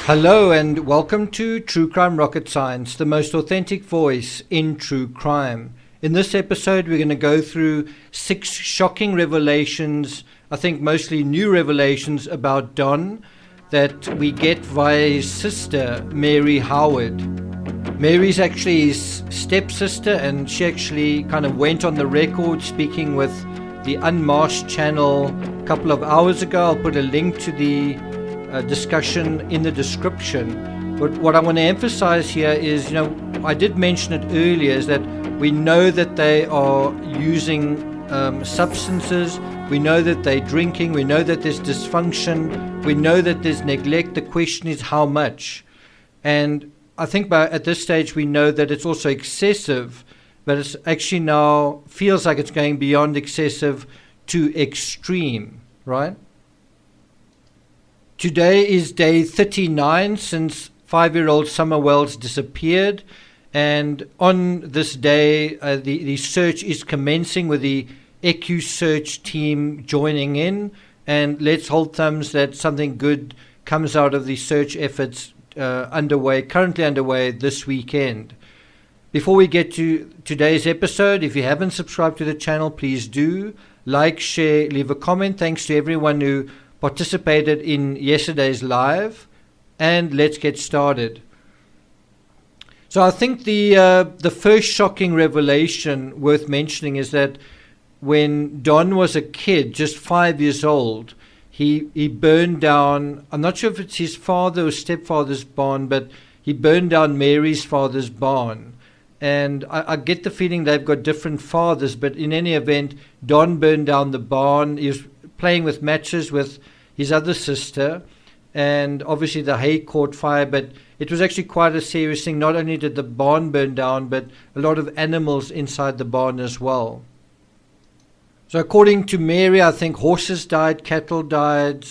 Hello and welcome to True Crime Rocket Science, the most authentic voice in true crime. In this episode, we're going to go through 6 shocking revelations, I think mostly new revelations about Don, that we get via his sister, Mary Howard. Mary's actually his stepsister, and she actually kind of went on the record speaking with the Unmasked channel a couple of hours ago. I'll put a link to the discussion in the description. But what I want to emphasize here is, I did mention it earlier, is that we know that they are using substances, we know that they're drinking, we know that there's dysfunction, we know that there's neglect. The question is how much. And I think at this stage we know that it's also excessive, but it's actually now feels like it's going beyond excessive to extreme, right? Today is day 39 since 5-year-old Summer Wells disappeared, and on this day the search is commencing with the ECU search team joining in, and let's hold thumbs that something good comes out of the search efforts currently underway this weekend. Before we get to today's episode, if you haven't subscribed to the channel, please do. Like, share, leave a comment. Thanks to everyone who participated in yesterday's live, and let's get started. So I think the first shocking revelation worth mentioning is that when Don was a kid, just 5 years old, he burned down, I'm not sure if it's his father or stepfather's barn, but he burned down Mary's father's barn. And I get the feeling they've got different fathers, but in any event, Don burned down the barn. He was playing with matches with his other sister, and obviously the hay caught fire, but it was actually quite a serious thing. Not only did the barn burn down, but a lot of animals inside the barn as well. So according to Mary, I think horses died, cattle died,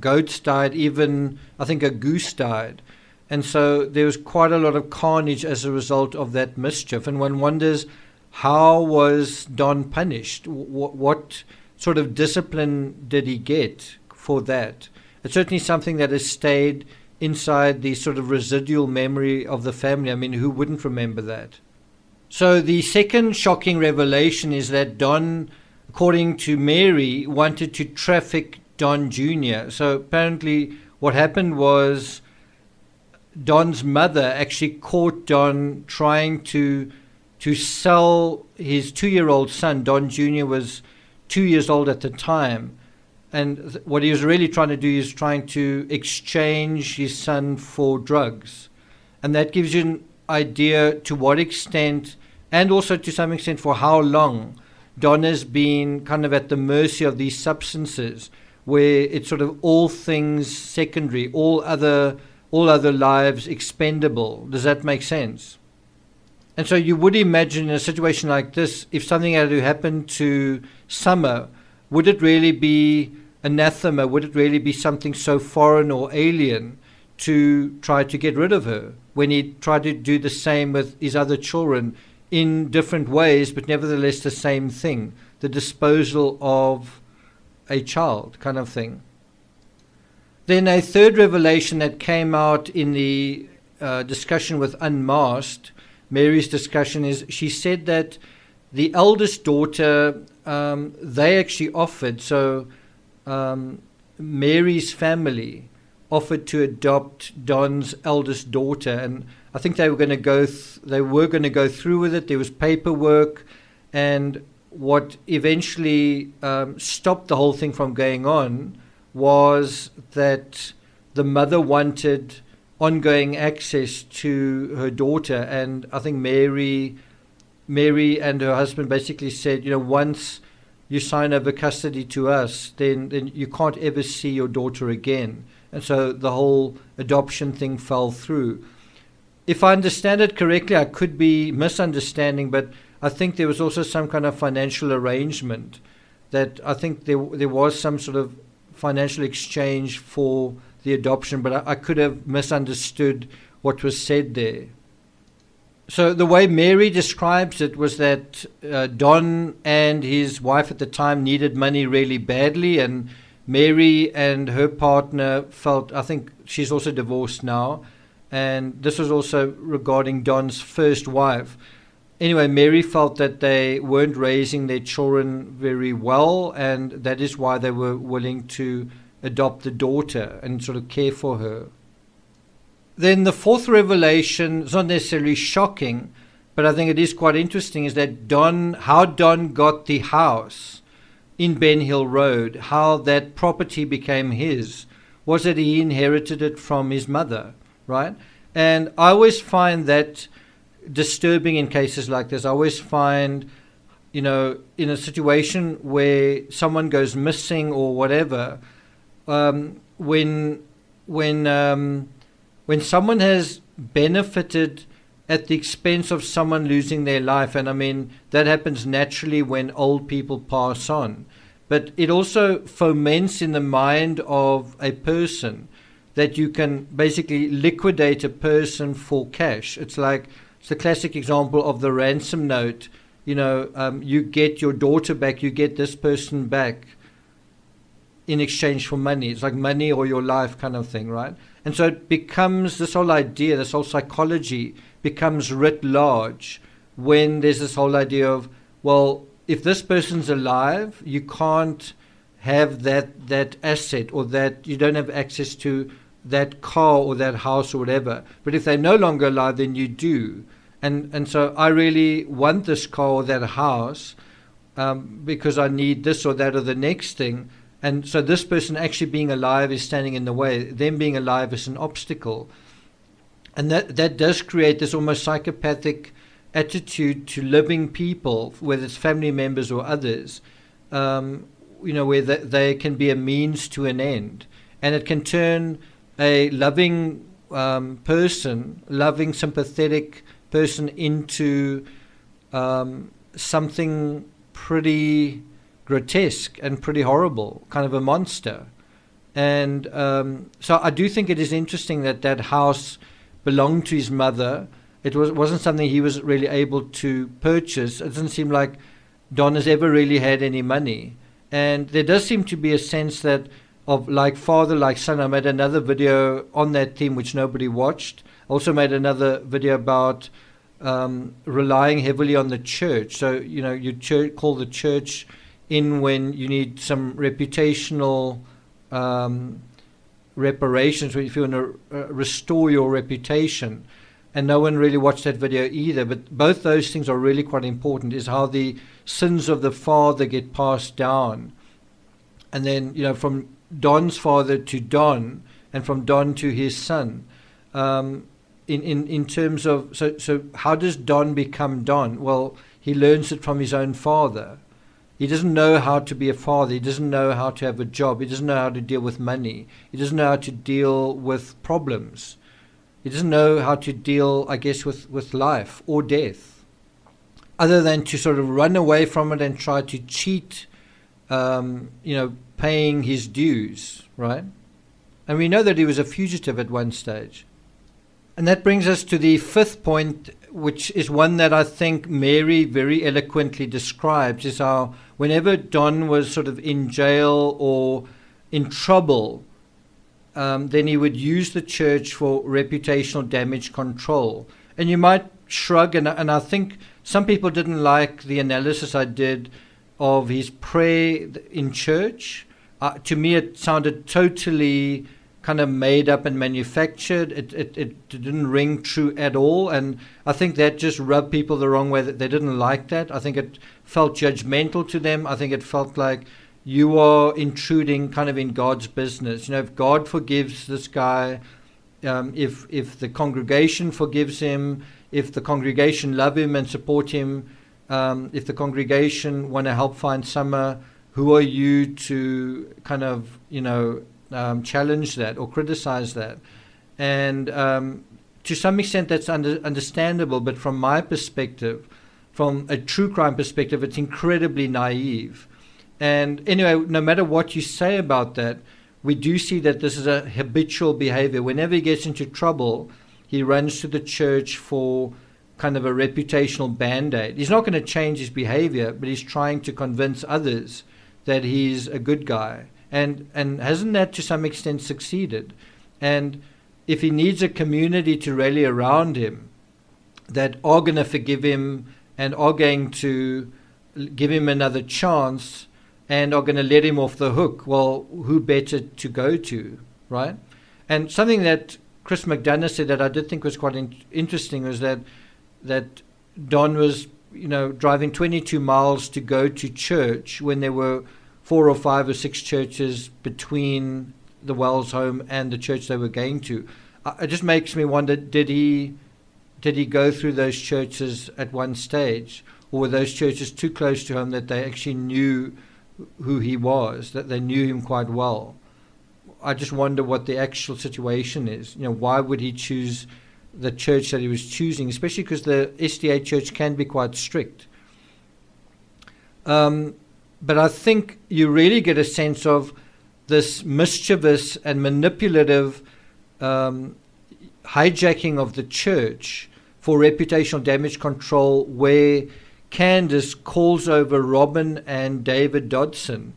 goats died, even I think a goose died. And so there was quite a lot of carnage as a result of that mischief. And one wonders, how was Don punished? What sort of discipline did he get for that? It's certainly something that has stayed inside the sort of residual memory of the family. I mean, who wouldn't remember that? So the second shocking revelation is that Don, according to Mary, wanted to traffic Don Jr. So apparently what happened was Don's mother actually caught Don trying to sell his 2-year-old son. Don Jr. was 2 years old at the time. And what he was really trying to do is trying to exchange his son for drugs. And that gives you an idea to what extent, and also to some extent for how long, Don has been kind of at the mercy of these substances, where it's sort of all things secondary, all other lives expendable. Does that make sense? And so you would imagine in a situation like this, if something had to happen to Summer, would it really be anathema? Would it really be something so foreign or alien to try to get rid of her, when he tried to do the same with his other children in different ways, but nevertheless the same thing, the disposal of a child kind of thing? Then a third revelation that came out in the discussion with Unmasked, Mary's discussion, is she said that the eldest daughter, they actually offered, so Mary's family offered to adopt Don's eldest daughter, and I think they were going to go through with it. There was paperwork, and what eventually stopped the whole thing from going on was that the mother wanted ongoing access to her daughter, and I think Mary and her husband basically said, once you sign over custody to us, then you can't ever see your daughter again. And so the whole adoption thing fell through. If I understand it correctly, I could be misunderstanding, but I think there was also some kind of financial arrangement, that I think there was some sort of financial exchange for the adoption, but I could have misunderstood what was said there. So the way Mary describes it was that Don and his wife at the time needed money really badly, and Mary and her partner felt, I think she's also divorced now, and this was also regarding Don's first wife. Anyway, Mary felt that they weren't raising their children very well, and that is why they were willing to adopt the daughter and sort of care for her. Then the fourth revelation is not necessarily shocking, but I think it is quite interesting, is that how Don got the house in Ben Hill Road, how that property became his, was that he inherited it from his mother, right? And I always find that disturbing in cases like this. I always find, in a situation where someone goes missing or whatever, when someone has benefited at the expense of someone losing their life, and I mean, that happens naturally when old people pass on, but it also foments in the mind of a person that you can basically liquidate a person for cash. It's the classic example of the ransom note. You get your daughter back, you get this person back in exchange for money. It's like money or your life kind of thing, right? And so it becomes, this whole idea, this whole psychology becomes writ large when there's this whole idea of, well, if this person's alive, you can't have that asset, or that you don't have access to that car or that house or whatever. But if they're no longer alive, then you do. And so I really want this car or that house because I need this or that or the next thing. And so this person actually being alive is standing in the way. Them being alive is an obstacle. And that does create this almost psychopathic attitude to living people, whether it's family members or others, where they can be a means to an end. And it can turn a loving person, loving, sympathetic person into something pretty grotesque and pretty horrible, kind of a monster. And so I do think it is interesting that house belonged to his mother. It wasn't something he was really able to purchase. It doesn't seem like Don has ever really had any money. And there does seem to be a sense that of like father, like son. I made another video on that theme, which nobody watched. Also made another video about relying heavily on the church. So, you call the church in when you need some reputational reparations, if you want to restore your reputation. And no one really watched that video either. But both those things are really quite important, is how the sins of the father get passed down. And then, from Don's father to Don, and from Don to his son. In terms of, so how does Don become Don? Well, he learns it from his own father. He doesn't know how to be a father. He doesn't know how to have a job. He doesn't know how to deal with money. He doesn't know how to deal with problems. He doesn't know how to deal, I guess, with life or death, other than to sort of run away from it and try to cheat, paying his dues, right? And we know that he was a fugitive at one stage. And that brings us to the fifth point, which is one that I think Mary very eloquently describes, is how whenever Don was sort of in jail or in trouble, then he would use the church for reputational damage control. And you might shrug, and I think some people didn't like the analysis I did of his prayer in church. To me, it sounded totally kind of made up and manufactured. It didn't ring true at all. And I think that just rubbed people the wrong way, that they didn't like that. I think it felt judgmental to them. I think it felt like you are intruding kind of in God's business. If God forgives this guy, if the congregation forgives him, if the congregation love him and support him, if the congregation want to help find Summer, who are you to kind of, challenge that or criticize that? And to some extent that's understandable, but from my perspective, from a true crime perspective, it's incredibly naive. And anyway, no matter what you say about that, we do see that this is a habitual behavior. Whenever he gets into trouble, he runs to the church for kind of a reputational band-aid. He's not going to change his behavior, but he's trying to convince others that he's a good guy and hasn't that to some extent succeeded? And if he needs a community to rally around him that are going to forgive him and are going to give him another chance and are going to let him off the hook, well, who better to go to, right? And something that Chris McDonough said that I did think was quite interesting was that Don was, driving 22 miles to go to church when there were 4 or 5 or 6 churches between the Wells home and the church they were going to. It just makes me wonder, did he go through those churches at one stage, or were those churches too close to him that they actually knew who he was, that they knew him quite well? I just wonder what the actual situation is. Why would he choose the church that he was choosing, especially because the SDA church can be quite strict. But I think you really get a sense of this mischievous and manipulative hijacking of the church for reputational damage control, where Candace calls over Robin and David Dodson,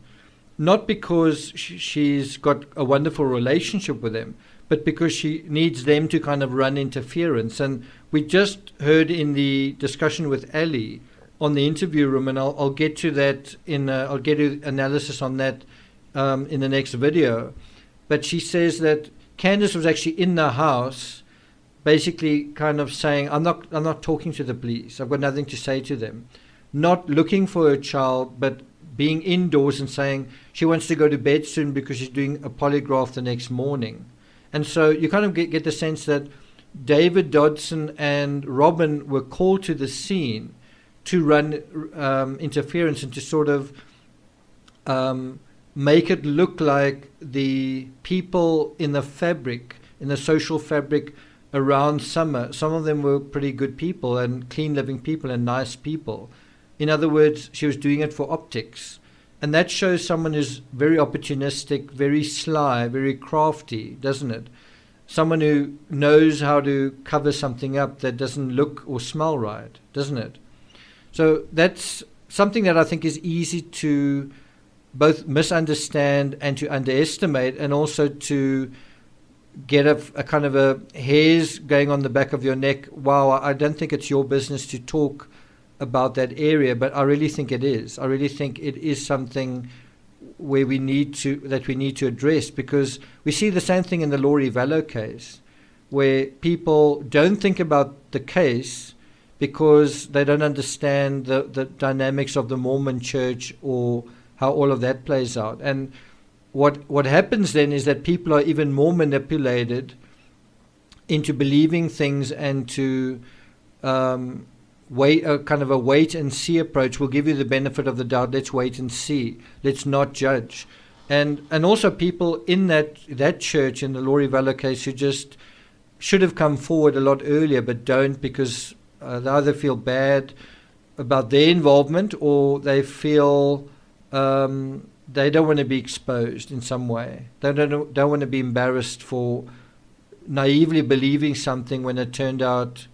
not because she's got a wonderful relationship with them, but because she needs them to kind of run interference. And we just heard in the discussion with Ali on the interview room, and I'll get to that I'll get to analysis on that in the next video. But she says that Candace was actually in the house, basically kind of saying, I'm not talking to the police. I've got nothing to say to them. Not looking for her child, but being indoors and saying she wants to go to bed soon because she's doing a polygraph the next morning. And so you kind of get the sense that David Dodson and Robin were called to the scene to run interference and to sort of make it look like the people in the fabric, in the social fabric around Summer, some of them were pretty good people and clean living people and nice people. In other words, she was doing it for optics. And that shows someone who's very opportunistic, very sly, very crafty, doesn't it? Someone who knows how to cover something up that doesn't look or smell right, doesn't it? So that's something that I think is easy to both misunderstand and to underestimate, and also to get a kind of a hairs going on the back of your neck. Wow, I don't think it's your business to talk about that area, but I really think it is. I really think it is something where we need to address, because we see the same thing in the Laurie Vallow case, where people don't think about the case because they don't understand the dynamics of the Mormon church or how all of that plays out. And what happens then is that people are even more manipulated into believing things, and to kind of a wait and see approach. We'll give you the benefit of the doubt. Let's wait and see. Let's not judge. And also people in that church, in the Laurie Vallow case, who just should have come forward a lot earlier, but don't, because they either feel bad about their involvement, or they feel they don't want to be exposed in some way. They don't want to be embarrassed for naively believing something when it turned out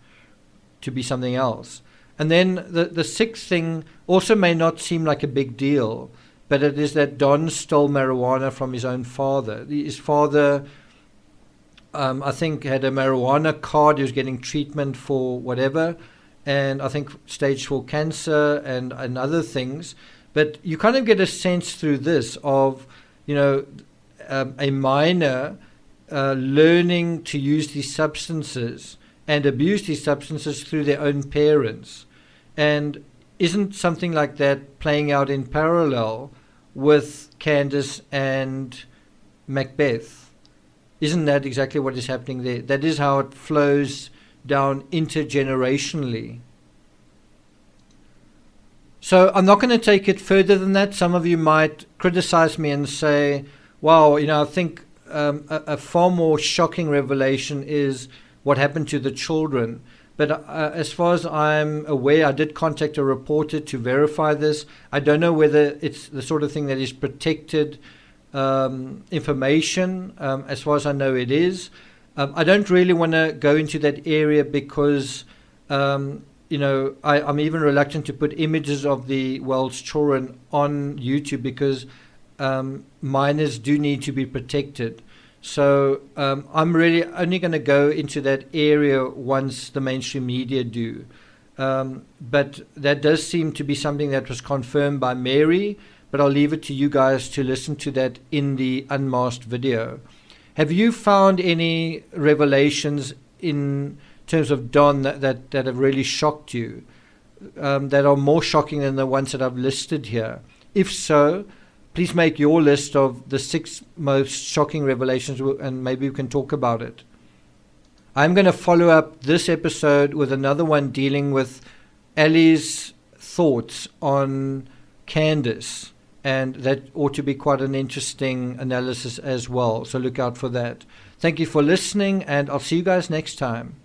to be something else. And then the sixth thing also may not seem like a big deal, but it is that Don stole marijuana from his own father. His father, I think, had a marijuana card. He was getting treatment for whatever, and I think stage 4 cancer and other things. But you kind of get a sense through this of, a minor learning to use these substances and abuse these substances through their own parents. And isn't something like that playing out in parallel with Candace and Macbeth? Isn't that exactly what is happening there? That is how it flows down intergenerationally. So I'm not going to take it further than that. Some of you might criticize me and say, wow, I think a far more shocking revelation is what happened to the children. But as far as I'm aware, I did contact a reporter to verify this. I don't know whether it's the sort of thing that is protected information. As far as I know, it is. I don't really want to go into that area because, I'm even reluctant to put images of the Wells children on YouTube, because minors do need to be protected. So I'm really only going to go into that area once the mainstream media do. But that does seem to be something that was confirmed by Mary, but I'll leave it to you guys to listen to that in the unmasked video. Have you found any revelations in terms of Don that have really shocked you, that are more shocking than the ones that I've listed here? If so, please make your list of the 6 most shocking revelations, and maybe we can talk about it. I'm going to follow up this episode with another one dealing with Ellie's thoughts on Candace, and that ought to be quite an interesting analysis as well. So look out for that. Thank you for listening, and I'll see you guys next time.